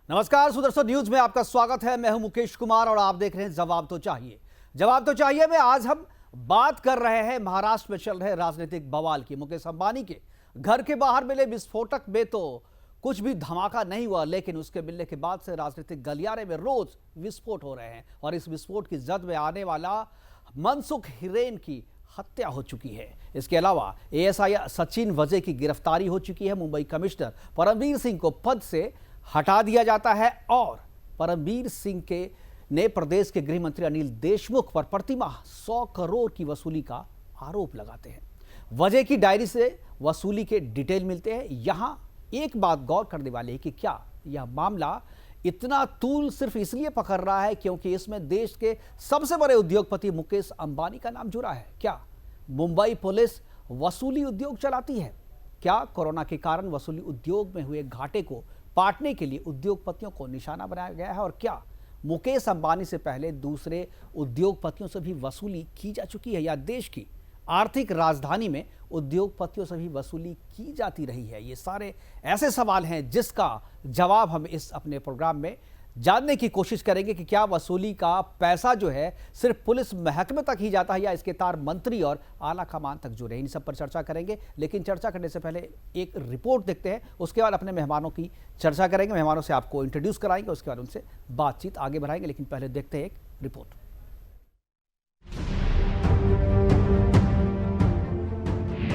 नमस्कार, सुदर्शन न्यूज में आपका स्वागत है। मैं हूं मुकेश कुमार और आप देख रहे हैं जवाब तो चाहिए। जवाब तो चाहिए में आज हम बात कर रहे हैं महाराष्ट्र में चल रहे राजनीतिक बवाल की। मुकेश अंबानी के घर के बाहर मिले विस्फोटक में तो कुछ भी धमाका नहीं हुआ, लेकिन उसके मिलने के बाद से राजनीतिक गलियारे में रोज विस्फोट हो रहे हैं और इस विस्फोट की जद में आने वाला मनसुख हिरेन की हत्या हो चुकी है। इसके अलावा एएसआई सचिन वजे की गिरफ्तारी हो चुकी है। मुंबई कमिश्नर परमवीर सिंह को पद से हटा दिया जाता है और परमवीर सिंह के ने प्रदेश के गृह मंत्री अनिल देशमुख पर प्रतिमाह 100 करोड़ की वसूली का आरोप लगाते हैं। वजह की डायरी से वसूली के डिटेल मिलते हैं। यहां एक बात गौर करने वाली है कि क्या यह मामला इतना तूल सिर्फ इसलिए पकड़ रहा है क्योंकि इसमें देश के सबसे बड़े उद्योगपति मुकेश अंबानी का नाम जुड़ा है। क्या मुंबई पुलिस वसूली उद्योग चलाती है? क्या कोरोना के कारण वसूली उद्योग में हुए घाटे को पाटने के लिए उद्योगपतियों को निशाना बनाया गया है? और क्या मुकेश अंबानी से पहले दूसरे उद्योगपतियों से भी वसूली की जा चुकी है या देश की आर्थिक राजधानी में उद्योगपतियों से भी वसूली की जाती रही है? ये सारे ऐसे सवाल हैं जिसका जवाब हम इस अपने प्रोग्राम में जानने की कोशिश करेंगे कि क्या वसूली का पैसा जो है सिर्फ पुलिस महकमे तक ही जाता है या इसके तार मंत्री और आला कमान तक जुड़े। इन सब पर चर्चा करेंगे, लेकिन चर्चा करने से पहले एक रिपोर्ट देखते हैं, उसके बाद अपने मेहमानों की चर्चा करेंगे। मेहमानों से आपको इंट्रोड्यूस कराएंगे, उसके बाद उनसे बातचीत आगे बढ़ाएंगे, लेकिन पहले देखते हैं एक रिपोर्ट।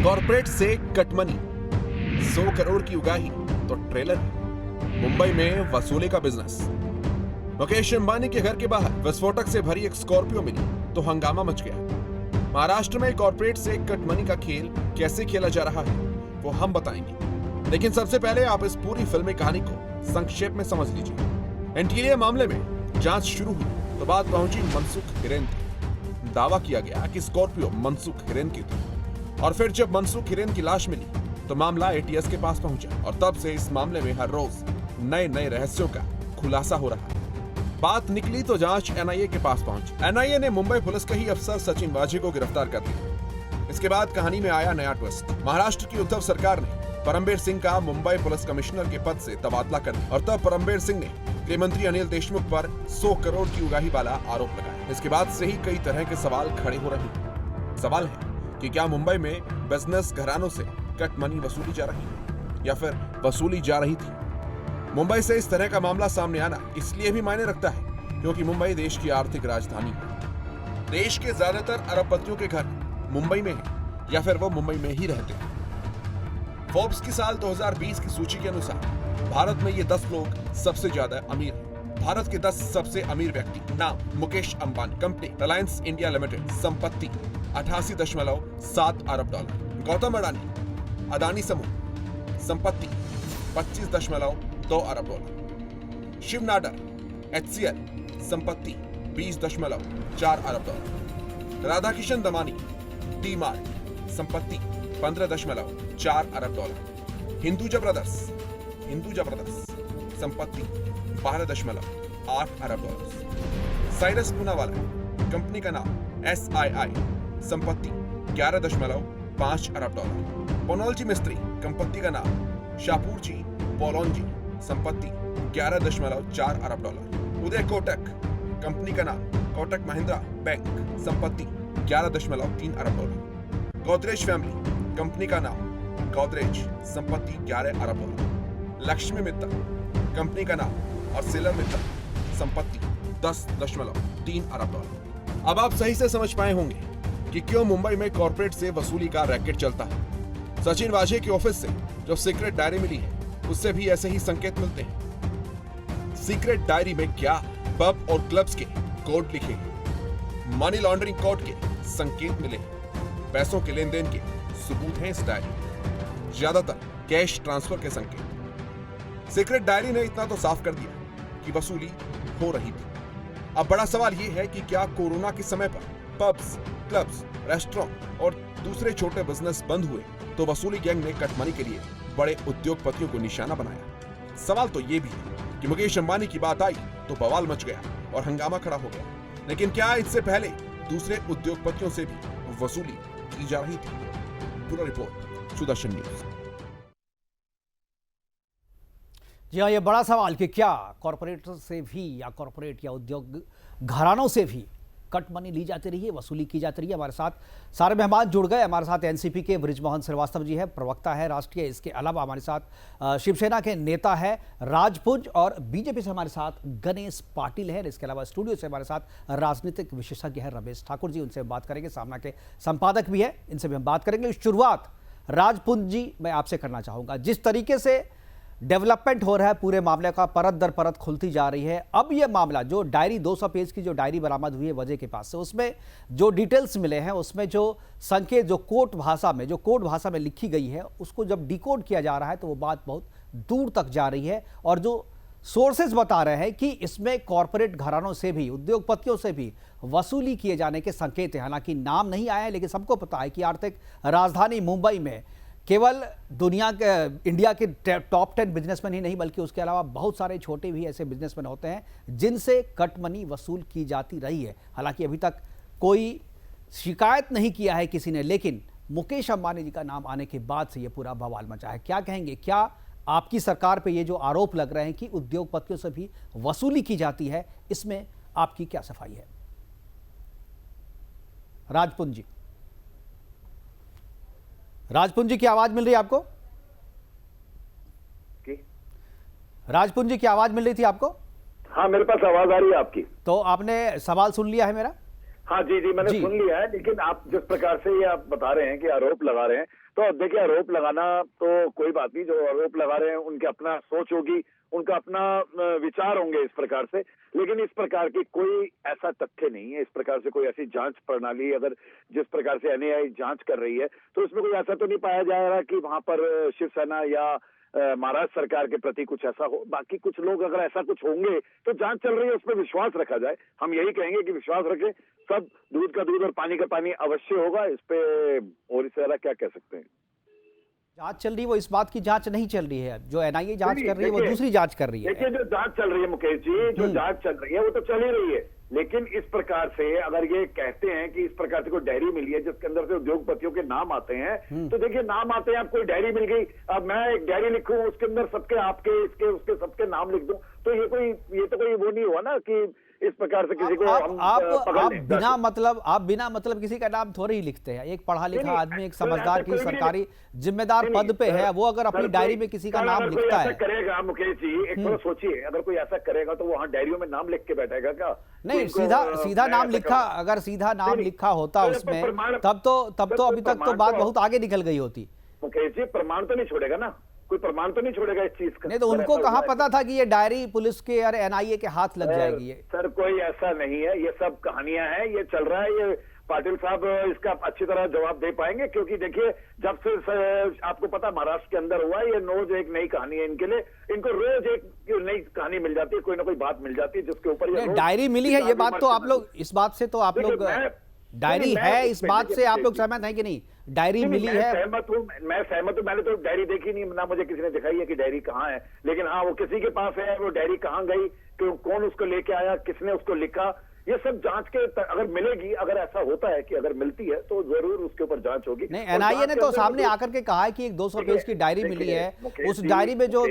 कॉर्पोरेट से कटमनी, 100 करोड़ की उगाही तो ट्रेलर। मुंबई में वसूली का बिजनेस। मुकेश अंबानी के घर के बाहर विस्फोटक से भरी एक स्कॉर्पियो मिली तो हंगामा मच गया। महाराष्ट्र में कॉर्पोरेट से कटमनी का खेल कैसे खेला जा रहा है वो हम बताएंगे, लेकिन सबसे पहले आप इस पूरी फिल्मी कहानी को संक्षेप में समझ लीजिए। एंटीलिया मामले में जांच शुरू हुई तो बात पहुंची मनसुख हिरेन तक। दावा किया गया कि स्कॉर्पियो मनसुख हिरेन की थी और फिर जब मनसुख हिरेन की लाश मिली तो मामला एटीएस के पास पहुंचा और तब से इस मामले में हर रोज नए नए रहस्यों का खुलासा हो रहा है। बात निकली तो जांच एनआईए के पास पहुंची। एनआईए ने मुंबई पुलिस के ही अफसर सचिन वाजे को गिरफ्तार कर दिया। इसके बाद कहानी में आया नया ट्विस्ट। महाराष्ट्र की उद्धव सरकार ने परमवीर सिंह का मुंबई पुलिस कमिश्नर के पद से तबादला कर दिया और तब परमवीर सिंह ने गृह मंत्री अनिल देशमुख पर 100 करोड़ की उगाही वाला आरोप लगाया। इसके बाद से ही कई तरह के सवाल खड़े हो रहे हैं। सवाल है कि क्या मुंबई में बिजनेस घरानों से कट मनी वसूली जा रही है या फिर वसूली जा रही थी? मुंबई से इस तरह का मामला सामने आना इसलिए भी मायने रखता है क्योंकि मुंबई देश की आर्थिक राजधानी है। देश के ज्यादातर अरबपतियों के घर मुंबई में हैं या फिर वो मुंबई में ही रहते हैं। फोर्ब्स की साल 2020 की सूची के अनुसार भारत में ये 10 लोग सबसे ज्यादा अमीर हैं। भारत के 10 सबसे अमीर व्यक्ति। नाम: Mukesh Ambani. Company: Reliance India Limited. संपत्ति: 88.7 अरब डॉलर। गौतम अडानी, अदानी समूह। संपत्ति: 25.2 अरब डॉलर। शिव नाडर, HCL। संपत्ति: 20.4 अरब dollar. Radhakishan Damani, D Mart. संपत्ति: 15.4 अरब डॉलर। हिंदुजा ब्रदर्स, संपत्ति: 12.8 अरब डॉलर। साइरस पूनावाला, कंपनी का नाम SII। संपत्ति: 11.5 अरब डॉलर। पोनोलजी मिस्त्री, कंपनी का नाम शापूरजी पोलोंजी। संपत्ति: 11.4 अरब डॉलर। उदय कोटक, कंपनी का नाम कोटक महिंद्रा बैंक। संपत्ति: 11.3 अरब डॉलर। गोदरेज फैमिली, कंपनी का नाम गोदरेज। संपत्ति: 11 अरब डॉलर। लक्ष्मी मित्तल, कंपनी का नाम और सेलर मित्तल। संपत्ति: 10.3 अरब डॉलर। अब आप सही से समझ पाए होंगे कि क्यों मुंबई में कॉर्पोरेट से वसूली का रैकेट चलता है। सचिन वाजे के ऑफिस से जो सीक्रेट डायरी मिली है उससे भी ऐसे ही संकेत मिलते हैं। सीक्रेट डायरी में क्या पब और क्लब्स के कोड लिखे हैं, मनी लॉन्ड्रिंग कोड के संकेत मिले हैं, पैसों के लेन देन के सबूत हैं इस डायरी, ज्यादातर कैश ट्रांसफर के संकेत। सीक्रेट डायरी ने इतना तो साफ कर दिया कि वसूली हो रही थी। अब बड़ा सवाल यह है कि क्या कोरोना के समय पर पब्स, क्लब्स, रेस्टोरेंट और दूसरे छोटे बिजनेस बंद हुए तो वसूली गैंग ने कटमनी के लिए बड़े उद्योगपतियों को निशाना बनाया? सवाल तो ये भी है कि मुकेश अंबानी की बात आई तो बवाल मच गया और हंगामा खड़ा हो गया, लेकिन क्या इससे पहले दूसरे उद्योगपतियों से भी वसूली की जा रही थी? पूरा रिपोर्ट सुदर्शन न्यूज। जी हाँ, ये बड़ा सवाल कि क्या कॉरपोरेट से भी या कॉरपोरेट या उद्योग घरानों से भी कट मनी ली जाती रही है, वसूली की जाती रही है। हमारे साथ सारे मेहमान जुड़ गए। हमारे साथ एनसीपी के बृजमोहन श्रीवास्तव जी हैं, प्रवक्ता है राष्ट्रीय। इसके अलावा हमारे साथ शिवसेना के नेता है राजपुंज और बीजेपी से हमारे साथ गणेश पाटिल है। इसके अलावा स्टूडियो से हमारे साथ राजनीतिक विशेषज्ञ है रमेश ठाकुर जी, उनसे बात करेंगे। सामना के संपादक भी है, इनसे भी हम बात करेंगे। शुरुआत राजपुंज जी मैं आपसे करना चाहूंगा। जिस तरीके से डेवलपमेंट हो रहा है पूरे मामले का, परत दर परत खुलती जा रही है। अब ये मामला जो डायरी 200 पेज की जो डायरी बरामद हुई है वजह के पास से, उसमें जो डिटेल्स मिले हैं, उसमें जो संकेत जो कोड भाषा में लिखी गई है, उसको जब डिकोड किया जा रहा है तो वो बात बहुत दूर तक जा रही है। और जो सोर्सेज बता रहे हैं कि इसमें कॉरपोरेट घरानों से भी, उद्योगपतियों से भी वसूली किए जाने के संकेत हैं। हालांकि नाम नहीं आया है, लेकिन सबको पता है कि आर्थिक राजधानी मुंबई में केवल दुनिया के, इंडिया के टॉप 10 बिजनेसमैन ही नहीं बल्कि उसके अलावा बहुत सारे छोटे भी ऐसे बिजनेसमैन होते हैं जिनसे कट मनी वसूल की जाती रही है। हालांकि अभी तक कोई शिकायत नहीं किया है किसी ने, लेकिन मुकेश अंबानी जी का नाम आने के बाद से ये पूरा बवाल मचा है। क्या कहेंगे, क्या आपकी सरकार पे ये जो आरोप लग रहे हैं कि उद्योगपतियों से भी वसूली की जाती है, इसमें आपकी क्या सफाई है? राजपुंज जी, राजपुंज जी की आवाज मिल रही है आपको? राजपुंज जी की आवाज मिल रही थी आपको? हाँ, मेरे पास आवाज आ रही है आपकी। तो आपने सवाल सुन लिया है मेरा? हाँ जी जी, मैंने सुन लिया है। लेकिन आप जिस प्रकार से ये आप बता रहे हैं कि आरोप लगा रहे हैं, तो अब देखिए, आरोप लगाना तो कोई बात नहीं, जो आरोप लगा रहे हैं उनकी अपना सोच होगी, उनका अपना विचार होंगे इस प्रकार से। लेकिन इस प्रकार की कोई ऐसा तथ्य नहीं है, इस प्रकार से कोई ऐसी जांच प्रणाली अगर जिस प्रकार से एनआईए जांच कर रही है तो उसमें कोई ऐसा तो नहीं पाया जा रहा कि वहां पर शिवसेना या महाराष्ट्र सरकार के प्रति कुछ ऐसा हो। बाकी कुछ लोग अगर ऐसा कुछ होंगे तो जांच चल रही है, उस पर विश्वास रखा जाए। हम यही कहेंगे कि विश्वास रखें, सब दूध का दूध और पानी का पानी अवश्य होगा। इस पे और इससे ज्यादा क्या कह सकते हैं? जांच चल रही है, वो इस बात की जांच नहीं चल रही है। जो एनआईए जांच कर रही है वो दूसरी जांच कर रही है। देखिए, जो जांच चल रही है मुकेश जी, जो जांच चल रही है वो तो चल ही रही है। लेकिन इस प्रकार से अगर ये कहते हैं कि इस प्रकार से कोई डायरी मिली है जिसके अंदर से उद्योगपतियों के नाम आते हैं, तो देखिए, नाम आते हैं। अब कोई डायरी मिल गई, अब मैं एक डायरी लिखूं, उसके अंदर सबके, आपके, इसके, उसके सबके नाम लिख दूं, तो ये तो कोई वो नहीं हुआ ना कि इस प्रकार से किसी को आप बिना मतलब किसी का नाम थोड़े ही लिखते हैं। एक पढ़ा लिखा आदमी, एक समझदार की सरकारी जिम्मेदार पद पे है, वो अगर अपनी डायरी में किसी का नाम लिखता है, करेगा मुकेश जी, एक थोड़ा सोचिए, अगर कोई ऐसा करेगा तो वहाँ डायरियों में नाम लिख के बैठेगा क्या? नहीं, सीधा नाम लिखा, अगर सीधा नाम लिखा होता उसमें, तब तो अभी तक तो बात बहुत आगे निकल गई होती। मुकेश जी, प्रमाण तो नहीं छोड़ेगा ना, कोई प्रमाण तो नहीं छोड़ेगा इस चीज का। नहीं तो उनको कहाँ पता था कि ये डायरी पुलिस के और एनआईए के हाथ लग जाएगी? ये सर, कोई ऐसा नहीं है, ये सब कहानियां हैं, ये चल रहा है। ये पाटिल साहब इसका अच्छी तरह जवाब दे पाएंगे, क्योंकि देखिए, जब से आपको पता महाराष्ट्र के अंदर हुआ, ये रोज एक नई कहानी है इनके लिए। इनको रोज एक नई कहानी मिल जाती है, कोई ना कोई बात मिल जाती है जिसके ऊपर ये डायरी मिली है। ये बात तो आप लोग, इस बात से तो आप लोग, डायरी है, इस बात से आप लोग सहमत हैं कि नहीं? डायरी मिली है? मैं सहमत हूँ। मैंने तो डायरी देखी नहीं, ना मुझे किसी ने दिखाई है कि डायरी कहाँ है। लेकिन हाँ, वो किसी के पास है, वो डायरी कहाँ गई, कौन उसको लेके आया, किसने उसको लिखा, ये सब जांच के अगर मिलेगी, अगर ऐसा होता है कि अगर मिलती है तो जरूर उसके ऊपर जांच होगी। नहीं, एनआईए ने तो सामने आकर के कहा है कि एक 200 पेज की डायरी मिली है। उस डायरी में जो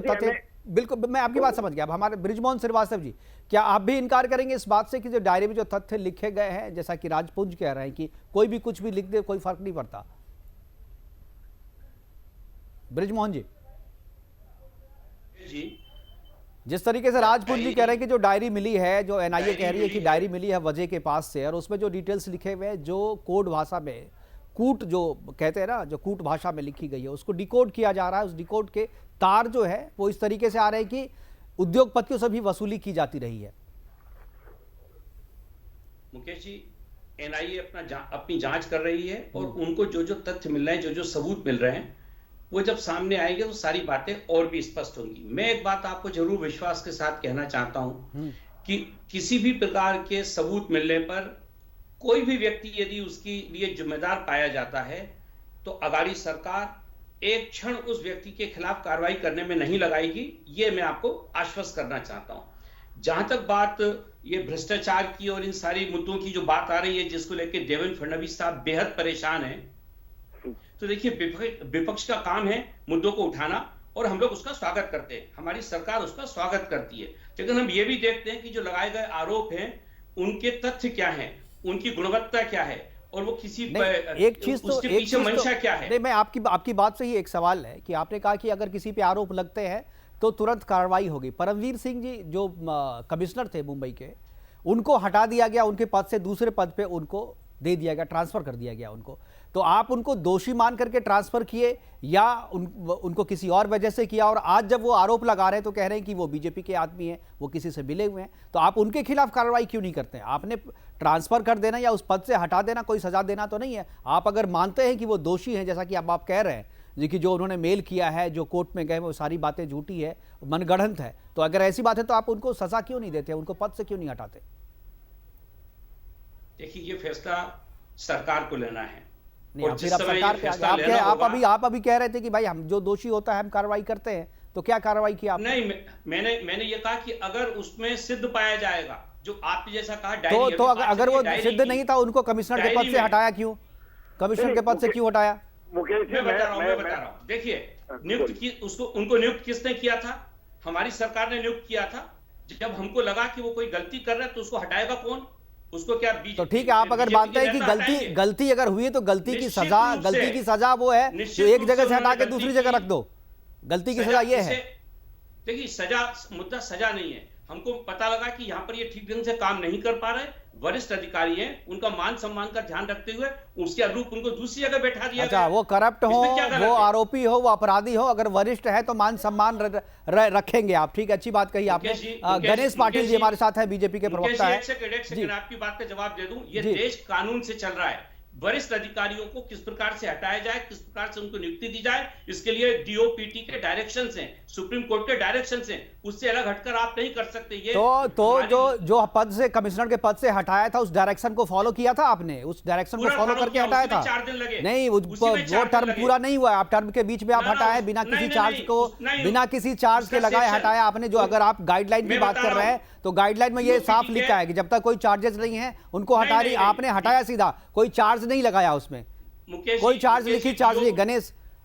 तथ्य, बिल्कुल मैं आपकी बात समझ गया। अब हमारे बृजमोहन श्रीवास्तव जी, क्या आप भी इनकार करेंगे इस बात से कि जो डायरी में जो तथ्य लिखे गए हैं, जैसा कि राजपुंज कह रहे हैं कि कोई भी कुछ भी लिख दे, कोई फर्क नहीं पड़ता? बृजमोहन जी, जिस तरीके से राजपुंज जी कह रहे हैं कि जो डायरी मिली है, जो एनआईए कह रही है कि डायरी मिली है वजह के पास से, और उसमें जो डिटेल्स लिखे हुए हैं, जो कोड भाषा में, कूट जो कहते हैं ना, जो कूट भाषा में लिखी गई है, उसको डिकोड किया जा रहा है। उस डिकोड के तार जो है वो इस तरीके से आ रहे हैं कि उद्योगपतियों से भी वसूली की जाती रही है। मुकेश जी, एनआईए अपनी जांच कर रही है और उनको जो जो तथ्य मिल रहे हैं, जो जो सबूत मिल रहे हैं, वो जब सामने आएंगे तो सारी बातें और भी स्पष्ट होंगी। मैं एक बात आपको जरूर विश्वास के साथ कहना चाहता हूं कि किसी भी प्रकार के सबूत मिलने पर कोई भी व्यक्ति यदि उसके लिए जिम्मेदार पाया जाता है तो अगाड़ी सरकार एक क्षण उस व्यक्ति के खिलाफ कार्रवाई करने में नहीं लगाएगी। ये मैं आपको आश्वस्त करना चाहता हूं। जहां तक बात ये भ्रष्टाचार की और इन सारी मुद्दों की जो बात आ रही है, जिसको लेकर देवेंद्र फडणवीस साहब बेहद परेशान हैं, तो देखिए, विपक्ष का काम है मुद्दों को उठाना और हम लोग उसका स्वागत करते हैं, हमारी सरकार उसका स्वागत करती है। लेकिन हम ये भी देखते हैं कि जो लगाए गए आरोप हैं उनके तथ्य क्या हैं, उनकी गुणवत्ता क्या है, और वो किसी एक चीज तो उसके पीछे मंशा क्या है। नहीं, मैं आपकी बात से ही एक सवाल है कि आपने कहा कि अगर किसी पे आरोप लगते हैं तो तुरंत कार्रवाई होगी। परमवीर सिंह जी जो कमिश्नर थे मुंबई के, उनको हटा दिया गया उनके पद से, दूसरे पद पे उनको दे दिया गया, ट्रांसफर कर दिया गया उनको। तो आप उनको दोषी मान करके ट्रांसफर किए या उनको किसी और वजह से किया? और आज जब वो आरोप लगा रहे हैं तो कह रहे हैं कि वो बीजेपी के आदमी हैं, वो किसी से मिले हुए हैं, तो आप उनके खिलाफ कार्रवाई क्यों नहीं करते हैं? आपने ट्रांसफर कर देना या उस पद से हटा देना कोई सजा देना तो नहीं है। आप अगर मानते हैं कि वो दोषी हैं, जैसा कि अब आप कह रहे हैं जी कि जो उन्होंने मेल किया है, जो कोर्ट में गए, वो सारी बातें झूठी है, मनगढ़ंत है, तो अगर ऐसी बात है तो आप उनको सजा क्यों नहीं देते, उनको पद से क्यों नहीं हटाते? देखिए, ये फैसला सरकार को लेना है। नहीं, फिर आप सरकार पे आप अभी कह रहे थे कि भाई हम जो दोषी होता है हम कार्रवाई करते हैं, तो क्या कार्रवाई की आप? नहीं, मैंने ये कहा कि अगर उसमें सिद्ध पाया जाएगा, जो आपने जैसा कहा तो अगर वो सिद्ध नहीं था, उनको कमिश्नर के पद से हटाया क्यों? कमिश्नर के पद से क्यों हटाया? मैं बता रहा हूँ। देखिए, उनको नियुक्त किसने किया था? हमारी सरकार ने नियुक्त किया था। जब हमको लगा कि वो कोई गलती कर रहा है तो उसको हटाएगा कौन? उसको क्या तो ठीक है, आप अगर मानते हैं कि गलती अगर हुई है तो गलती की सजा वो है जो एक जगह से हटा के दूसरी जगह रख दो। गलती की सजा ये है। देखिए, मुद्दा सजा नहीं है। हमको पता लगा कि यहाँ पर ये ठीक ढंग से काम नहीं कर पा रहे, वरिष्ठ अधिकारी हैं, उनका मान सम्मान का ध्यान रखते हुए उसके अनुरूप उनको दूसरी जगह बैठा दिया। अच्छा, वो करप्ट हो, वो आरोपी हो, वो अपराधी हो, अगर वरिष्ठ है तो मान सम्मान रखेंगे आप। ठीक है, अच्छी बात कही आपने। गणेश पाटिल जी हमारे साथ है, बीजेपी के प्रवक्ता है। एक सेकंड आपकी बात का जवाब दे दूं। ये देश कानून से चल रहा है। वरिष्ठ अधिकारियों को किस प्रकार से हटाया जाए, किस प्रकार से उनको नियुक्ति दी जाए, इसके लिए डीओपीटी के डायरेक्शंस हैं, सुप्रीम कोर्ट के डायरेक्शंस हैं, उससे अलग हटकर आप नहीं कर सकते। ये तो जो पद से, कमिश्नर के पद से हटाया था, उस डायरेक्शन को फॉलो किया था आपने? उस डायरेक्शन को फॉलो करके हटाया था? 4 दिन लगे नहीं, वो टर्म पूरा नहीं हुआ। आप टर्म के बीच में आप हटाए, बिना किसी चार्ज के लगाए हटाया आपने। जो अगर आप गाइडलाइन की बात कर रहे हैं तो गाइडलाइन में ये साफ लिखा है कि जब तक कोई चार्जेस नहीं है उनको हटा रही। आपने हटाया सीधा, कोई चार्ज नहीं लगाया उसमें, कोई चार्ज लिखी चार्ज नहीं।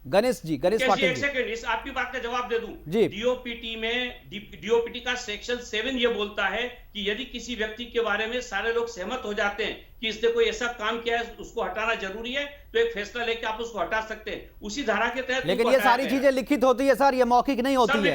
गणेश पाटिल जी, इस आपकी बात का जवाब दे दूं जी। डीओपीटी का सेक्शन 7 ये बोलता है कि यदि किसी व्यक्ति के बारे में सारे लोग सहमत हो जाते हैं कि इसने कोई ऐसा काम किया है उसको हटाना जरूरी है, तो एक फैसला लेके आप उसको हटा सकते हैं उसी धारा के तहत। लेकिन ये सारी चीजें लिखित होती है सर, ये मौखिक नहीं होती है।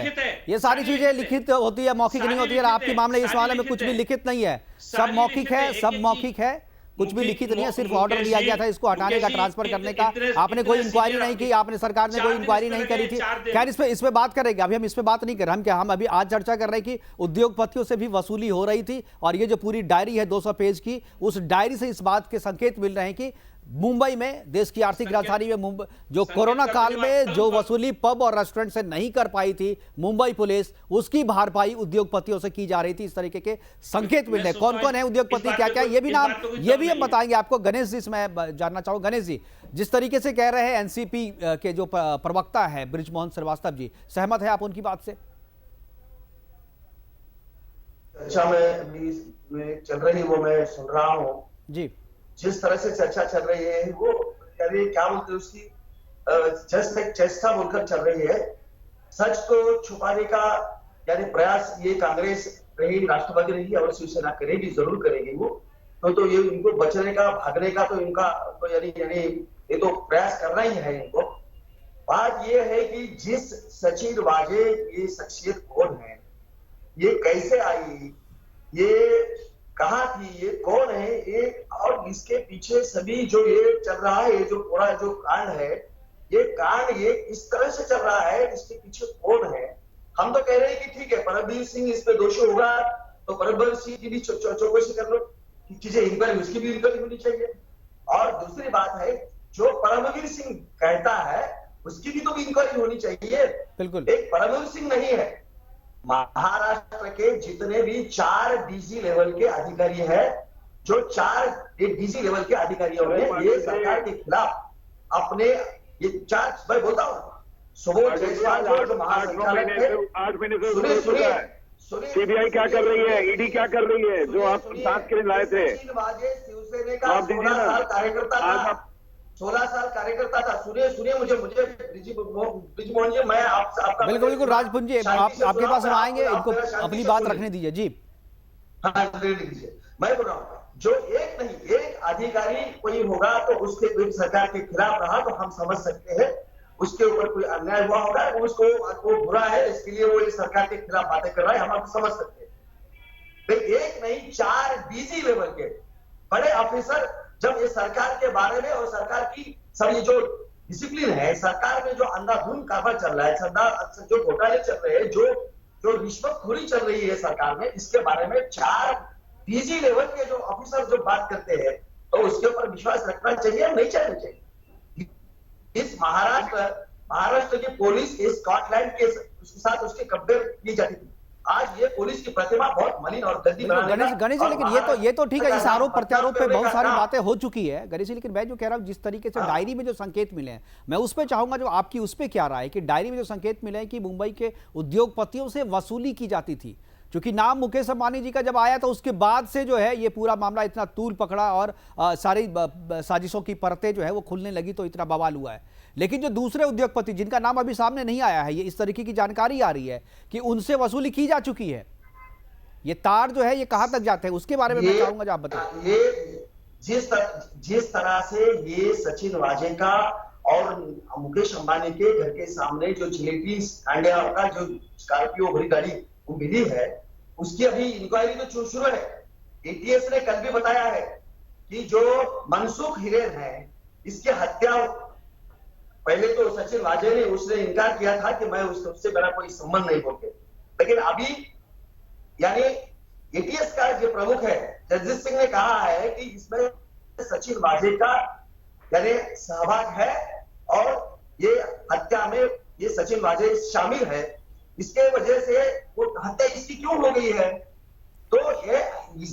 ये सारी चीजें लिखित होती है, मौखिक नहीं होती है। आपके मामले इस मामले में कुछ भी लिखित नहीं है, सब मौखिक है, सब मौखिक है, कुछ भी लिखित नहीं है। सिर्फ ऑर्डर दिया गया था इसको हटाने का, ट्रांसफर करने का। आपने कोई इंक्वायरी नहीं की, आपने सरकार ने कोई इंक्वायरी नहीं करी थी। खैर, इस पे बात करेंगे, अभी हम इस पे बात नहीं कर रहे। हम अभी आज चर्चा कर रहे हैं कि उद्योगपतियों से भी वसूली हो रही थी, और ये जो पूरी डायरी है 200 पेज की, उस डायरी से इस बात के संकेत मिल रहे हैं कि मुंबई में, देश की आर्थिक राजधानी में मुंबई, जो कोरोना काल में जो वसूली पब और रेस्टोरेंट से नहीं कर पाई थी मुंबई पुलिस, उसकी भरपाई उद्योगपतियों से की जा रही थी। इस तरीके के संकेत मिल रहे हैं। कौन कौन है उद्योगपति, क्या क्या, ये भी हम बताएंगे आपको। गणेश जी से मैं जानना चाहूंगा, गणेश जी, जिस तरीके से कह रहे हैं एनसीपी के जो प्रवक्ता है बृजमोहन श्रीवास्तव जी, सहमत है आप उनकी बात से? अच्छा, मैं चल रही वो मैं सुन रहा हूँ जी। जिस तरह से चर्चा चल रही है वो यानी क्या बोलते हैं उसकी, जस्ट एक चेष्टा बोलकर चल रही है। सच को छुपाने का यानी प्रयास ये कांग्रेस रही, राष्ट्रवादी रही और शिवसेना करेगी, जरूर करेगी वो। तो ये इनको बचने का, भागने का तो इनका तो यानी ये तो प्रयास करना ही है इनको। बात ये है कि जिस सचिन वाजे ये शख्सियत कौन है, ये कैसे आई, ये कहाँ थी, ये कौन है, ये और इसके पीछे सभी जो ये चल रहा है, ये जो पूरा जो कांड है, ये कांड ये इस तरह से चल रहा है, इसके पीछे कौन है। हम तो कह रहे हैं कि ठीक है, परमवीर सिंह इस पे दोषी होगा तो परमवीर सिंह की भी चौकसी कर लो, चीजें इंक्वायरी, उसकी भी इंक्वायरी होनी चाहिए। और दूसरी बात है, जो परमवीर सिंह कहता है उसकी भी तो इंक्वायरी होनी चाहिए। बिल्कुल, एक परमवीर सिंह नहीं है, महाराष्ट्र के जितने भी 4 डीजी लेवल के अधिकारी हैं, जो 4 डीजी लेवल के अधिकारियों ने ये सरकार के खिलाफ अपने ये 4, मैं बोलता हूँ, सुबोध जायसवाल जो महासंचालक थे, 8 महीने से सुनिए सीबीआई क्या कर रही है, ईडी क्या कर रही है, जो आप साथ के लिए लाए थे, शिवसेना का 16 साल कार्यकर्ता था, 16 साल कार्यकर्ता था। सुनिए मुझे ब्रिजमोहन जी, मैं आपका बिल्कुल बिल्कुल राजपुंज जी, आपके पास हम आएंगे, इनको अपनी बात रखने दीजिए जी। हाँ लीजिए, मैं बोल रहा हूँ जो एक अधिकारी कोई होगा तो उसके कोई सरकार के खिलाफ रहा तो हम समझ सकते हैं उसके ऊपर कोई अन्याय हुआ होगा, उसको वो बुरा है इसके लिए वो इस सरकार के खिलाफ बातें कर रहा है, हम आपको समझ सकते हैं। लेकिन एक नहीं 4 डीजी लेवल के बड़े ऑफिसर जब ये सरकार के बारे में और सरकार की सब ये जो डिसिप्लिन है, सरकार में जो अंधाधुंध कारोबार चल रहा है, जो घोटाले चल रहे हैं, जो रिश्वतखोरी चल रही है सरकार में, इसके बारे में 4 डीजी लेवल के जो ऑफिसर जो बात करते हैं तो उसके ऊपर विश्वास रखना चाहिए या नहीं चाहिए चाहिए। इस महाराष्ट्र की पुलिस इस स्कॉटलैंड के उसके साथ उसके कब्जे की जाती थी। आज ये पुलिस की प्रतिमा बहुत मलिन और गंदी गणेश जी, लेकिन ये तो ठीक है, इस आरोप प्रत्यारोप पे बहुत सारी बातें हो चुकी है गणेश जी, लेकिन मैं जो कह रहा हूँ जिस तरीके से डायरी में जो संकेत मिले हैं, मैं उस पर चाहूंगा जो आपकी उस पर क्या राय है कि डायरी में जो संकेत मिले हैं कि मुंबई के उद्योगपतियों से वसूली की जाती थी, क्योंकि नाम मुकेश अंबानी जी का जब आया तो उसके बाद से जो है ये पूरा मामला इतना तूल पकड़ा और सारी साजिशों की परतें जो है वो खुलने लगी तो इतना बवाल हुआ है। लेकिन जो दूसरे उद्योगपति जिनका नाम अभी सामने नहीं आया है, ये इस तरीके की जानकारी आ रही है कि उनसे वसूली की जा चुकी है, ये तार जो है ये कहां तक जाते हैं उसके बारे में मैं चाहूंगा जो आप बताएं। ये जिस तरह से ये सचिन वाजे का और मुकेश अंबानी के घर के सामने जो जिलेटी कांडिया का जो स्कॉर्पियो भरी गाड़ी वो मिली है, उसकी अभी इंक्वायरी तो शुरू है। एटीएस ने कल भी बताया है कि जो मनसुख हिरेन है इसकी हत्या, पहले तो सचिन वाजे ने उसने इनकार किया था कि मैं उससे मेरा कोई संबंध नहीं बोलते, लेकिन अभी यानी एटीएस का जो प्रमुख है जगजीत सिंह ने कहा है कि इसमें सचिन वाजे का यानी सहभाग है और ये हत्या में ये सचिन वाजे शामिल है, इसके वजह से वो हत्या इसकी क्यों हो गई है। तो ये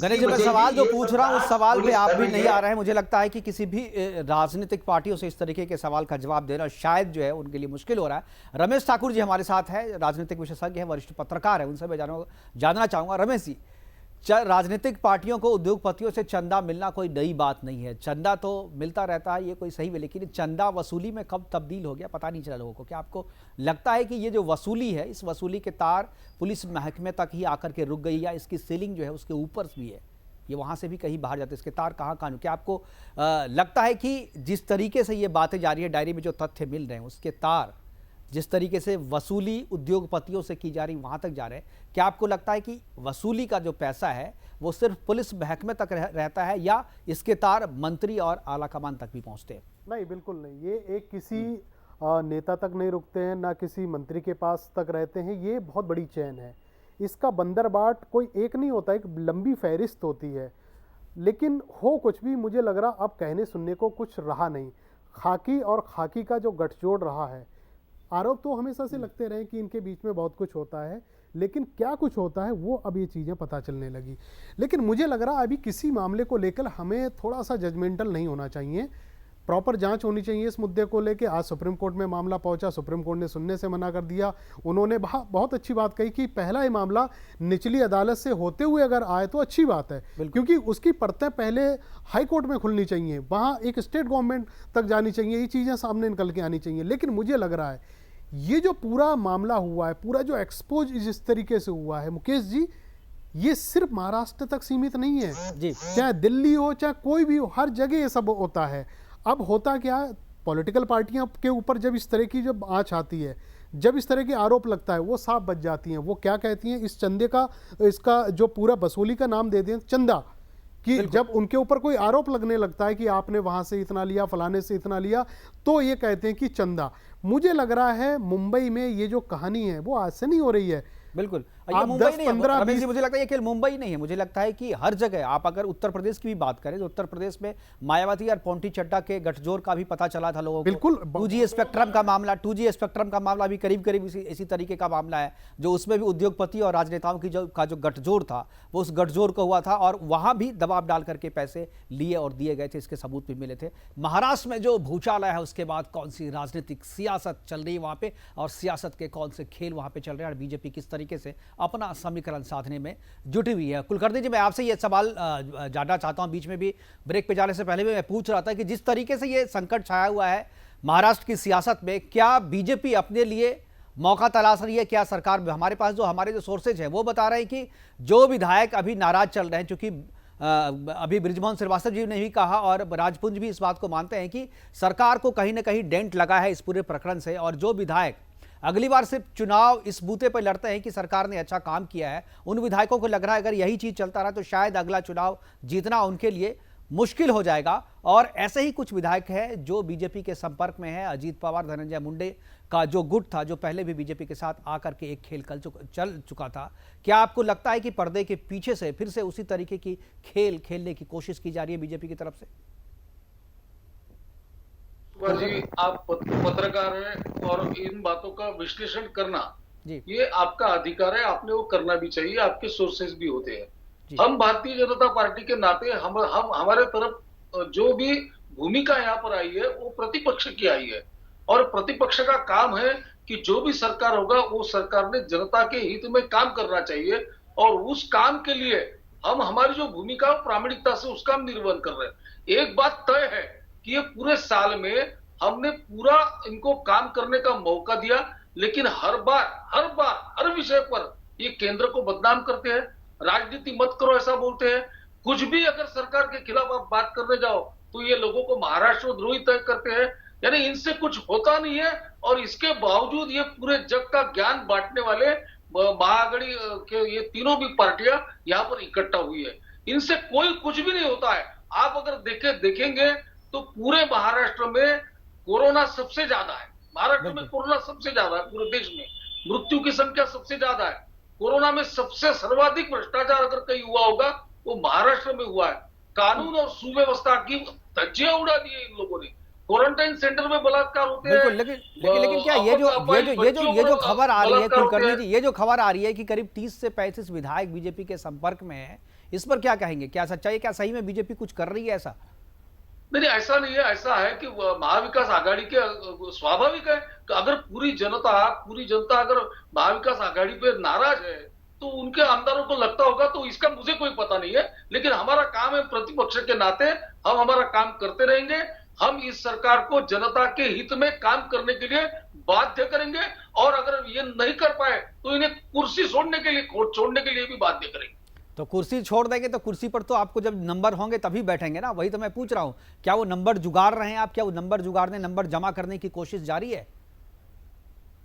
गणेश जी, मैं सवाल जो पूछ रहा हूं उस सवाल पे आप भी नहीं आ रहे हैं। मुझे लगता है कि किसी भी राजनीतिक पार्टियों से इस तरीके के सवाल का जवाब देना शायद जो है उनके लिए मुश्किल हो रहा है। रमेश ठाकुर जी हमारे साथ है, राजनीतिक विशेषज्ञ है, वरिष्ठ पत्रकार है, उनसे मैं जानना चाहूंगा। रमेश जी, राजनीतिक पार्टियों को उद्योगपतियों से चंदा मिलना कोई नई बात नहीं है, चंदा तो मिलता रहता है, ये कोई सही है, लेकिन चंदा वसूली में कब तब्दील हो गया पता नहीं चला लोगों को। क्या आपको लगता है कि ये जो वसूली है, इस वसूली के तार पुलिस महकमे तक ही आकर के रुक गई, या इसकी सीलिंग जो है उसके ऊपर भी है, ये वहां से भी कहीं बाहर जाते, इसके तार कहाँ कहाँ? क्या आपको लगता है कि जिस तरीके से ये बातें जा रही है, डायरी में जो तथ्य मिल रहे हैं, उसके तार जिस तरीके से वसूली उद्योगपतियों से की जा रही वहां तक जा रहे हैं, क्या आपको लगता है कि वसूली का जो पैसा है वो सिर्फ पुलिस महकमे तक रहता है या इसके तार मंत्री और आला कमान तक भी पहुंचते हैं? नहीं, बिल्कुल नहीं। ये एक किसी नेता तक नहीं रुकते हैं, ना किसी मंत्री के पास तक रहते हैं, ये बहुत बड़ी चेन है। इसका बंदरबाट कोई एक नहीं होता, एक लंबी फहरिस्त होती है। लेकिन हो कुछ भी, मुझे लग रहा अब कहने सुनने को कुछ रहा नहीं। खाकी और खाकी का जो गठजोड़ रहा है, आरोप तो हमेशा से लगते रहे कि इनके बीच में बहुत कुछ होता है, लेकिन क्या कुछ होता है वो अब ये चीज़ें पता चलने लगी। लेकिन मुझे लग रहा अभी किसी मामले को लेकर हमें थोड़ा सा जजमेंटल नहीं होना चाहिए, प्रॉपर जांच होनी चाहिए इस मुद्दे को लेके। आज सुप्रीम कोर्ट में मामला पहुंचा, सुप्रीम कोर्ट ने सुनने से मना कर दिया। उन्होंने बहुत अच्छी बात कही कि पहला ये मामला निचली अदालत से होते हुए अगर आए तो अच्छी बात है, क्योंकि उसकी परतें पहले हाई कोर्ट में खुलनी चाहिए, वहाँ एक स्टेट गवर्नमेंट तक जानी चाहिए, ये चीज़ें सामने निकल के आनी चाहिए। लेकिन मुझे लग रहा है ये जो पूरा मामला हुआ है, पूरा जो एक्सपोज जिस तरीके से हुआ है मुकेश जी, ये सिर्फ महाराष्ट्र तक सीमित नहीं है जी, चाहे दिल्ली हो चाहे कोई भी हो, हर जगह ये सब होता है। अब होता क्या है, पॉलिटिकल पार्टियां के ऊपर जब इस तरह की जब आंच आती है, जब इस तरह के आरोप लगता है, वो साफ बच जाती हैं। वो क्या कहती हैं, इस चंदे का, इसका जो पूरा वसूली का नाम दे दें चंदा, कि जब उनके ऊपर कोई आरोप लगने लगता है कि आपने वहां से इतना लिया, फलाने से इतना लिया, तो ये कहते हैं कि चंदा। मुझे लग रहा है मुंबई में ये जो कहानी है वो आज से नहीं हो रही है। बिल्कुल, ये मुंबई नहीं है रमेश जी, मुझे लगता है ये केवल मुंबई नहीं है, मुझे लगता है कि हर जगह, आप अगर उत्तर प्रदेश की भी बात करें तो उत्तर प्रदेश में मायावती और पोंटी चड्डा के गठजोड़ का भी पता चला था लोगों को। बिल्कुल, 2G स्पेक्ट्रम का मामला, 2G स्पेक्ट्रम का मामला भी करीब करीब इसी तरीके का मामला है, जो उसमें भी उद्योगपति और राजनेताओं की जो गठजोड़ था, वो उस गठजोड़ को हुआ था और वहां भी दबाव डाल करके पैसे लिए और दिए गए थे, इसके सबूत भी मिले थे। महाराष्ट्र में जो भूचाल आया है उसके बाद कौन सी राजनीतिक सियासत चल रही है वहां पे, और सियासत के कौन से खेल वहां पे चल रहे हैं, और बीजेपी किस तरीके तरीके से अपना समीकरण साधने में जुटी हुई है। कुलकर्णी जी, मैं आपसे ये सवाल जानना चाहता हूं, बीच में भी ब्रेक पे जाने से पहले भी मैं पूछ रहा था कि जिस तरीके से ये संकट छाया हुआ है महाराष्ट्र की सियासत में, क्या बीजेपी अपने लिए मौका तलाश रही है? क्या सरकार, हमारे पास हमारे जो सोर्सेज हैं वो बता रहे हैं कि जो विधायक अभी नाराज चल रहे हैं, चूंकि अभी बृजमोहन श्रीवास्तव जी ने भी कहा और राजपुंज भी इस बात को मानते हैं कि सरकार को कहीं ना कहीं डेंट लगा है इस पूरे प्रकरण से, और जो विधायक अगली बार सिर्फ चुनाव इस बूते पर लड़ते हैं कि सरकार ने अच्छा काम किया है, उन विधायकों को लग रहा है अगर यही चीज चलता रहा तो शायद अगला चुनाव जीतना उनके लिए मुश्किल हो जाएगा। और ऐसे ही कुछ विधायक हैं जो बीजेपी के संपर्क में है। अजीत पवार, धनंजय मुंडे का जो गुट था, जो पहले भी बीजेपी के साथ आकर के एक खेल चल चुका था, क्या आपको लगता है कि पर्दे के पीछे से फिर से उसी तरीके की खेल खेलने की कोशिश की जा रही है बीजेपी की तरफ से? जी, आप पत्रकार हैं और इन बातों का विश्लेषण करना जी, ये आपका अधिकार है, आपने वो करना भी चाहिए, आपके सोर्सेज भी होते हैं। हम भारतीय जनता पार्टी के नाते हम हमारे तरफ जो भी भूमिका यहाँ पर आई है वो प्रतिपक्ष की आई है, और प्रतिपक्ष का काम है कि जो भी सरकार होगा वो सरकार ने जनता के हित में काम करना चाहिए, और उस काम के लिए हम हमारी जो भूमिका प्रामाणिकता से उसका हम निर्वहन कर रहे हैं। एक बात तय है कि ये पूरे साल में हमने पूरा इनको काम करने का मौका दिया, लेकिन हर बार हर विषय पर ये केंद्र को बदनाम करते हैं, राजनीति मत करो ऐसा बोलते हैं। कुछ भी अगर सरकार के खिलाफ आप बात करने जाओ तो ये लोगों को महाराष्ट्र द्रोही तय करते हैं, यानी इनसे कुछ होता नहीं है। और इसके बावजूद ये पूरे जग का ज्ञान बांटने वाले महाआघाड़ी के ये तीनों भी पार्टियां यहाँ पर इकट्ठा हुई है, इनसे कोई कुछ भी नहीं होता है। आप अगर देखेंगे तो पूरे महाराष्ट्र में कोरोना सबसे ज्यादा है, महाराष्ट्र में कोरोना सबसे ज्यादा है, पूरे देश में मृत्यु की संख्या सबसे ज्यादा है। कोरोना में सबसे सर्वाधिक भ्रष्टाचार अगर कहीं हुआ होगा वो महाराष्ट्र में हुआ है। कानून और सुव्यवस्था की धज्जियां उड़ा दी है इन लोगों ने। क्वारंटाइन सेंटर में बलात्कार होते हैं। लेकिन क्या ये जो खबर आ रही है कुलकर्णी जी, ये जो खबर आ रही है कि करीब 30 से 35 विधायक बीजेपी के संपर्क में है, इस पर क्या कहेंगे? क्या सच्चाई, क्या सही में बीजेपी कुछ कर रही है ऐसा? नहीं, ऐसा नहीं है। ऐसा है कि महाविकास आघाड़ी के स्वाभाविक है कि अगर पूरी जनता अगर महाविकास आघाड़ी पे नाराज है तो उनके आमदारों को लगता होगा, तो इसका मुझे कोई पता नहीं है। लेकिन हमारा काम है, प्रतिपक्ष के नाते हम हमारा काम करते रहेंगे। हम इस सरकार को जनता के हित में काम करने के लिए बाध्य करेंगे, और अगर ये नहीं कर पाए तो इन्हें कुर्सी छोड़ने के लिए भी बाध्य करेंगे। तो कुर्सी छोड़ देंगे तो कुर्सी पर तो आपको जब नंबर होंगे तभी बैठेंगे ना, वही तो मैं पूछ रहा हूं। क्या वो नंबर जुगाड़ रहे हैं आप? क्या वो नंबर जुगाड़ने, नंबर जमा करने की कोशिश जारी है?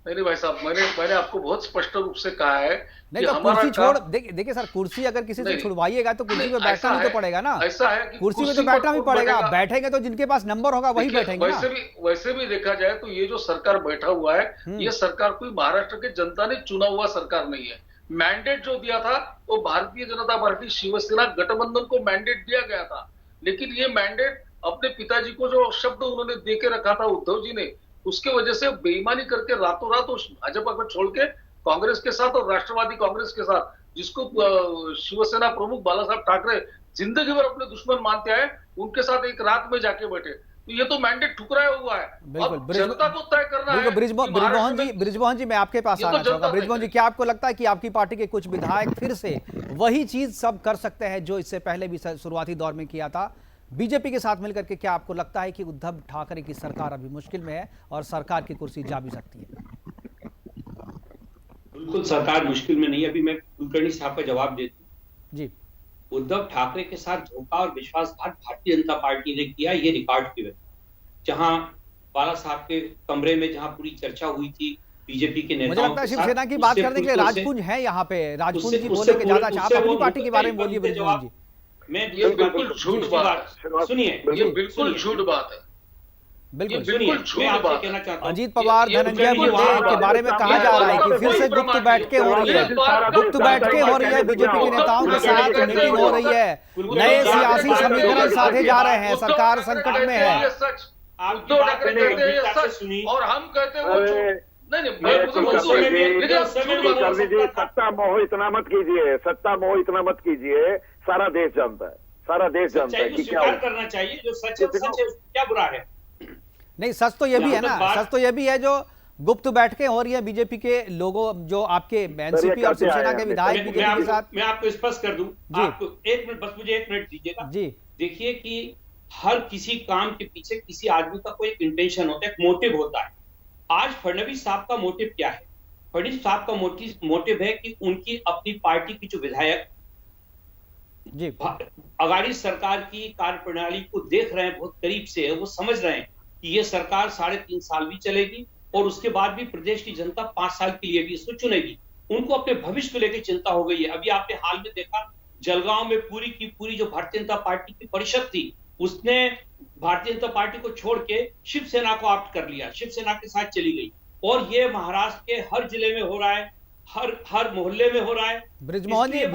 नहीं भाई साहब, मैंने आपको बहुत स्पष्ट रूप से कहा है नहीं तो कुर्सी छोड़ देखिए सर, कुर्सी अगर किसी से छुड़वाइएगा तो कुर्सी पे बैठना भी तो पड़ेगा ना। ऐसा है कि कुर्सी में तो बैठना भी पड़ेगा, बैठेंगे तो जिनके पास नंबर होगा वही बैठेंगे ना। वैसे भी देखा जाए तो ये जो सरकार बैठा हुआ है, ये सरकार कोई महाराष्ट्र के जनता ने चुना हुआ सरकार नहीं है। मैंडेट जो दिया था वो भारतीय जनता पार्टी शिवसेना गठबंधन को मैंडेट दिया गया था, लेकिन ये मैंडेट अपने पिताजी को जो शब्द उन्होंने दे के रखा था उद्धव जी ने, उसके वजह से बेईमानी करके रातों रात उस भाजपा को छोड़ के कांग्रेस के साथ और राष्ट्रवादी कांग्रेस के साथ, जिसको शिवसेना प्रमुख बाला साहब ठाकरे जिंदगी भर अपने दुश्मन मानते आए, उनके साथ एक रात में जाके बैठे। तो ये तो मैंडेट ठुकराया हुआ है। अब जनता को तय करना है। बृजमोहन जी, मैं आपके पास आना चाहूंगा। बृजमोहन जी, क्या आपको लगता है कि आपकी पार्टी के कुछ विधायक फिर से वही चीज सब कर सकते हैं जो इससे पहले भी शुरुआती दौर में किया था बीजेपी के साथ मिलकर के? क्या आपको लगता है कि उद्धव ठाकरे की सरकार अभी मुश्किल में है और सरकार की कुर्सी जा भी सकती है? बिल्कुल, सरकार मुश्किल में नहीं। अभी मैं कुलकर्णी साहब का जवाब देता हूं जी। उद्धव ठाकरे के साथ धोखा और विश्वासघात भारतीय जनता पार्टी ने किया, ये रिकॉर्ड की वजह। जहां बाला साहब के कमरे में जहां पूरी चर्चा हुई थी बीजेपी के नेताओं, मुझे लगता है शिवसेना की बात करने के लिए राजपुंज है यहाँ पे। राजपुंज जी बोलेंगे ज्यादा। आप अपनी पार्टी के बारे में बोलिए बृजमोहन जी। ये बिल्कुल झूठ बात, सुनिए, ये बिल्कुल झूठ बात है। बिल्कुल झूठ बात कहना चाहता हूं। अजीत पवार, धनंजय मुंडे के बारे में कहा जा रहा है कि फिर से गुप्त बैठकें हो रही है, बीजेपी के नेताओं के साथ मीटिंग हो रही है, नए सियासी समीकरण साधे जा रहे हैं, सरकार संकट में है। उद्धव ठाकरे कहते हैं ये सच और हम कहते हैं वो झूठ। सत्ता मोह इतना मत कीजिए, सारा देश जानता है कि क्या करना चाहिए। जो सच है, सच है, क्या बुरा है? नहीं, सच तो ये भी है ना, सच तो ये भी है जो गुप्त बैठकें हो रही है बीजेपी के लोगों, जो आपके एनसीपी और शिवसेना के विधायक बीजेपी के साथ। मैं आपको स्पष्ट कर दूं, आपको 1 मिनट, बस मुझे 1 मिनट दीजिएगा जी। देखिए कि हर किसी काम के पीछे किसी आदमी का कोई इंटेंशन होता है, एक मोटिव होता है। आज फडणवीस साहब का मोटिव क्या है? फडणवीस साहब का मोटिव है कि उनकी अपनी पार्टी की जो विधायक जी अगाड़ी सरकार की कार्यप्रणाली को देख रहे हैं बहुत करीब से, वो समझ रहे हैं कि ये सरकार 3.5 साल भी चलेगी और उसके बाद भी प्रदेश की जनता 5 साल के लिए भी इसको चुनेगी। उनको अपने भविष्य को लेकर चिंता हो गई है। अभी आपने हाल में देखा, जलगांव में पूरी की पूरी जो भारतीय जनता पार्टी की परिषद थी, उसने भारतीय जनता पार्टी को छोड़ के शिवसेना को ऑप्ट कर लिया, शिवसेना के साथ चली गई। और ये महाराष्ट्र के हर जिले में हो रहा है, हर मोहल्ले में हो रहा है। ब्रिजमोहन जी,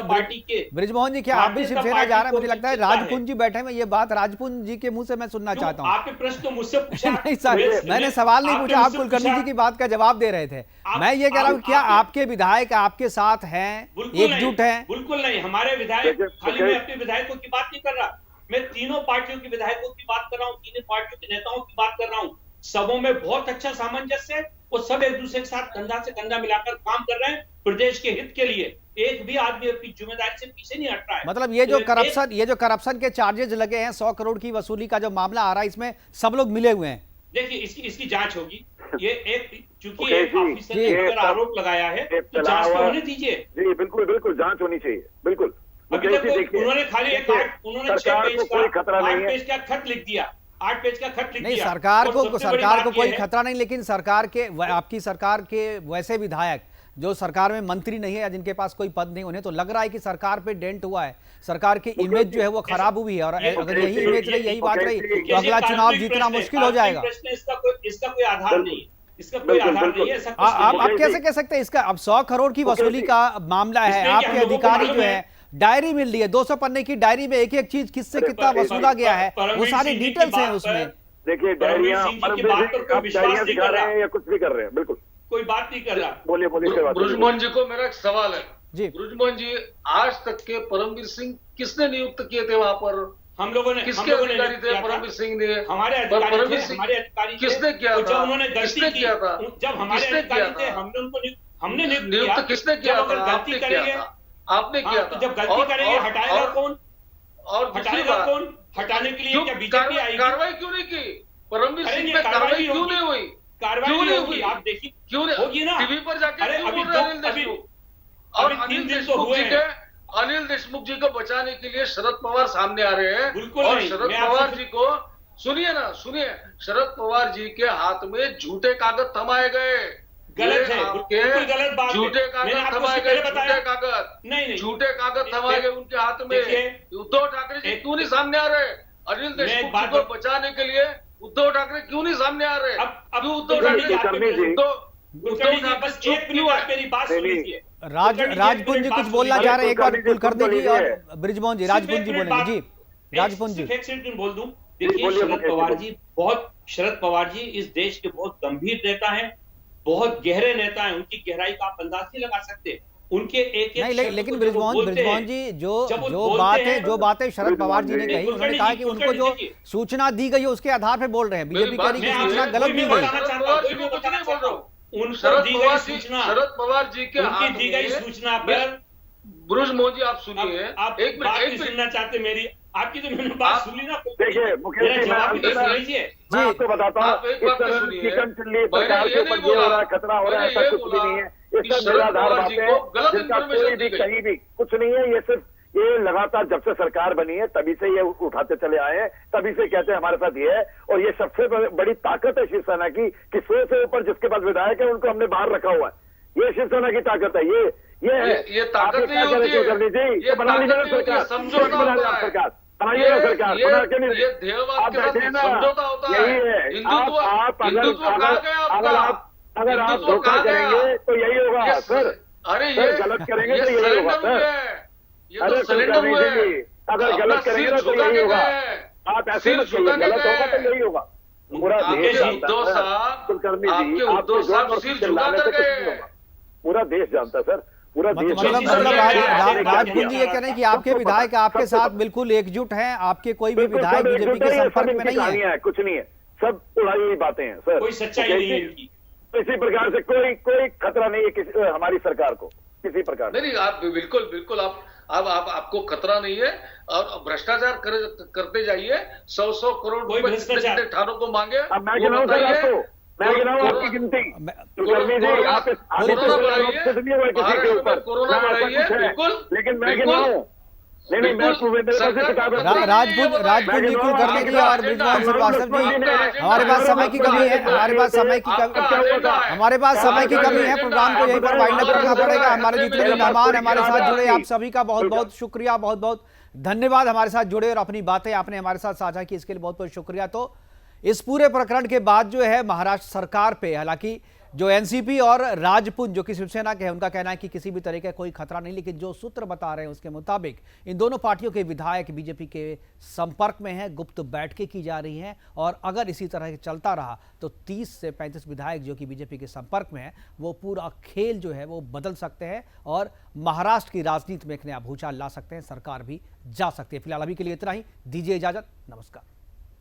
पार्टी के ब्रिजमोहन जी, क्या आप भी शिवसेना जा रहे हैं? मुझे लगता है राजपुंज जी बैठे हैं, ये बात राजपुंज जी के मुंह से मैं सुनना चाहता हूँ। आपने प्रश्न तो मुझसे पूछा नहीं सर, मैंने सवाल नहीं पूछा, आप कुलकर्णी जी की बात का जवाब दे रहे थे। मैं ये कह रहा हूँ, क्या आपके विधायक आपके साथ हैं, एकजुट हैं? बिल्कुल नहीं, हमारे विधायक, खाली मैं अपने विधायकों की बात नहीं कर रहा, मैं तीनों पार्टियों के विधायकों की बात कर रहा हूँ, तीनों पार्टियों के नेताओं की बात कर रहा हूँ। सबों में बहुत अच्छा सामंजस्य है, वो सब एक दूसरे के साथ कंधा से कंधा मिलाकर काम कर रहे हैं प्रदेश के हित के लिए। एक भी आदमी अपनी जिम्मेदारी से पीछे नहीं हट रहा है। मतलब ये जो करप्शन के चार्जेस लगे हैं, 100 करोड़ की वसूली का जो मामला आ रहा है, इसमें सब लोग मिले हुए हैं। देखिए, इसकी जांच होगी। ये एक, चूंकि एक ऑफिसर ने अगर आरोप लगाया है तो जांच तो होने दीजिए। जी बिल्कुल बिल्कुल, जांच होनी चाहिए, बिल्कुल। अभी तक उन्होंने खाली उन्होंने 6 पेज का 8 पेज का खत लिख दिया, 8 पेज का खत लिख नहीं, दिया। सरकार को कोई खतरा नहीं, लेकिन सरकार के, आपकी सरकार के वैसे विधायक जो सरकार में मंत्री नहीं है या जिनके पास कोई पद नहीं, उन्हें तो लग रहा है कि सरकार पे डेंट हुआ है, सरकार की इमेज जो है वो खराब हुई है। और अगर यही इमेज रही, यही बात रही, तो अगला चुनाव जीतना मुश्किल हो जाएगा। इसका कोई आधार नहीं है, इसका कोई आधार नहीं है। आप कैसे कह सकते हैं इसका? अब 100 करोड़ की वसूली का मामला है, आपके अधिकारी जो है, डायरी मिल रही है, 200 पन्ने की डायरी में एक एक चीज किससे कितना वसूला गया है, वो सारी डिटेल्स हैं उसमें। देखिए, डायरियां दिखा रहे हैं या कुछ भी कर रहे हैं, बिल्कुल कोई बात नहीं कर रहा। बोलिए। ब्रिजमोहन जी को मेरा एक सवाल है जी। ब्रिजमोहन जी, आज तक के परमवीर सिंह किसने नियुक्त किए थे वहां पर? हम लोगों ने। किसके अधिकारी थे परमवीर सिंह ने? हमारे अधिकारी। किसने किया था? उन्होंने गलती किया था, जब हमारे अधिकारी थे, हमने नियुक्त किसने किया था? गलती करेंगे, आपने किया था। जब गलती करेंगे हटाएगा कौन? और हटाएगा कौन? हटाने के लिए क्या बीजेपी आएगी? कार्रवाई क्यों नहीं की? परमवीर सिंह पे कार्रवाई क्यों नहीं हुई? कार्रवाई नहीं होगी, आप देखिए क्यों नहीं होगी ना, टीवी पर जाके क्यों बोल रहे अनिल देशमुख? और अनिल देशमुख जी को बचाने के लिए शरद पवार सामने आ रहे हैं। बिल्कुल। और शरद पवार जी को सुनिए, शरद पवार जी के हाथ में झूठे कागज थमाए गए। गलत है, बिल्कुल गलत बात है। झूठे कागज थमाए गए, झूठे कागज नहीं, झूठे कागज थमाए गए उनके हाथ में। उद्धव ठाकरे जी क्यों नहीं सामने आ रहे? अनिल देशमुख जी को बचाने के लिए उद्धव ठाकरे क्यों नहीं सामने आ रहे? अब उद्धव राजपुंज जी कुछ बोलना चाह रहे हैं, एक बार कुलकर्णी जी और ब्रिजमोहन जी, राजपुंज जी बोलेंगे जी। राजपुंज जी बोल दूं, देखिए शरद पवार जी इस देश के बहुत गंभीर नेता हैं, बहुत गहरे नेता हैं, उनकी गहराई का आप अंदाज नहीं लगा सकते। उनके एक नहीं, लेकिन ब्रिजमोहन जी जो बातें शरद पवार जी ने कही, उन्होंने कहा कि उनको जो सूचना दी गई है उसके आधार पे बोल रहे हैं। बीजेपी कह रही है कि सूचना गलत दी गई। शरद पवार जी के उनकी दी गई सूचना पर ब्रिजमोहन जी आप सुनिए, आप एक मिनट सुनना चाहते मेरी, आपकी तो मैंने बात सुन ली ना। देखिए मुकेश जी, मैं आपको बताता हूँ, चिकन चिल्ली सरकार के ऊपर ये हो रहा है, खतरा हो रहा है, ऐसा कुछ भी नहीं है। ये सब निराधार बातें हैं, जिनका कोई भी कहीं भी कुछ नहीं है। ये सिर्फ ये लगातार जब से सरकार बनी है तभी से ये उठाते चले आए हैं, तभी से कहते हैं हमारे साथ ये है। और ये सबसे बड़ी ताकत है शिवसेना की कि 100 से ऊपर जिसके पास विधायक है उनको हमने बाहर रखा हुआ है। ये शिवसेना की ताकत है। ये ताकत नहीं होती है, ये बना लीजिए सरकार, समझौता होता है। सरकार बनाइएगा, सरकार बना के नहीं, ये ध्येयवाद के साथ समझौता होता है। यही है। हिंदुत्व अगर आप धोखा करेंगे तो यही होगा सर। अरे ये गलत करेंगे तो यही होगा सर। अरे सरेंडर हुए, अगर गलत करेंगे तो यही होगा। आप ऐसे मत करिए, गलत होगा तो यही होगा। पूरा देश जानता है कुलकर्णी जी, आपके जोर और चिल्लाने से कुछ नहीं होगा। पूरा देश जानता है सर, पूरा देश। मतलब राजपुंज जी ये कह रहे हैं कि आपके विधायक आपके साथ बिल्कुल एकजुट हैं, आपके कोई भी विधायक बीजेपी के संपर्क में नहीं है? कुछ नहीं है, सब उड़ाई हुई बातें हैं सर। कोई सच्चाई नहीं है। किसी प्रकार से कोई खतरा नहीं है हमारी सरकार को, किसी प्रकार नहीं नहीं, आप बिल्कुल बिल्कुल आपको खतरा नहीं है। और भ्रष्टाचार करते जाइए, 100 करोड़ रुपए थानों को मांगे। अब मैं गिनाऊं सर आपको, मैं गिनाऊं आपकी गिनती, किसी के ऊपर कोरोना बढ़ाइए, बिल्कुल, लेकिन मैं गिनाऊं नहीं, राजपूत बिल्कुल कर लीजिए। और ब्रिजमोहन श्रीवास्तव जी, हमारे पास समय की कमी है, हमारे पास समय की कमी है, प्रोग्राम को यहीं पर वाइंड अप करना पड़ेगा। हमारे जितने भी मेहमान हमारे साथ जुड़े, आप सभी का बहुत बहुत शुक्रिया, बहुत बहुत धन्यवाद हमारे साथ जुड़े और अपनी बातें आपने हमारे साथ साझा की, इसके लिए बहुत बहुत शुक्रिया। तो इस पूरे प्रकरण के बाद जो है महाराष्ट्र सरकार पे, हालांकि जो एनसीपी और राजपूत जो कि शिवसेना के हैं, उनका कहना है कि किसी भी तरह का कोई खतरा नहीं, लेकिन जो सूत्र बता रहे हैं उसके मुताबिक इन दोनों पार्टियों के विधायक बीजेपी के संपर्क में हैं, गुप्त बैठकें की जा रही हैं और अगर इसी तरह चलता रहा तो 30 से 35 विधायक जो कि बीजेपी के संपर्क में हैं, वो पूरा खेल जो है वो बदल सकते हैं और महाराष्ट्र की राजनीति में एक नया भूचाल ला सकते हैं, सरकार भी जा सकती है। फिलहाल अभी के लिए इतना ही, दीजिए इजाजत, नमस्कार।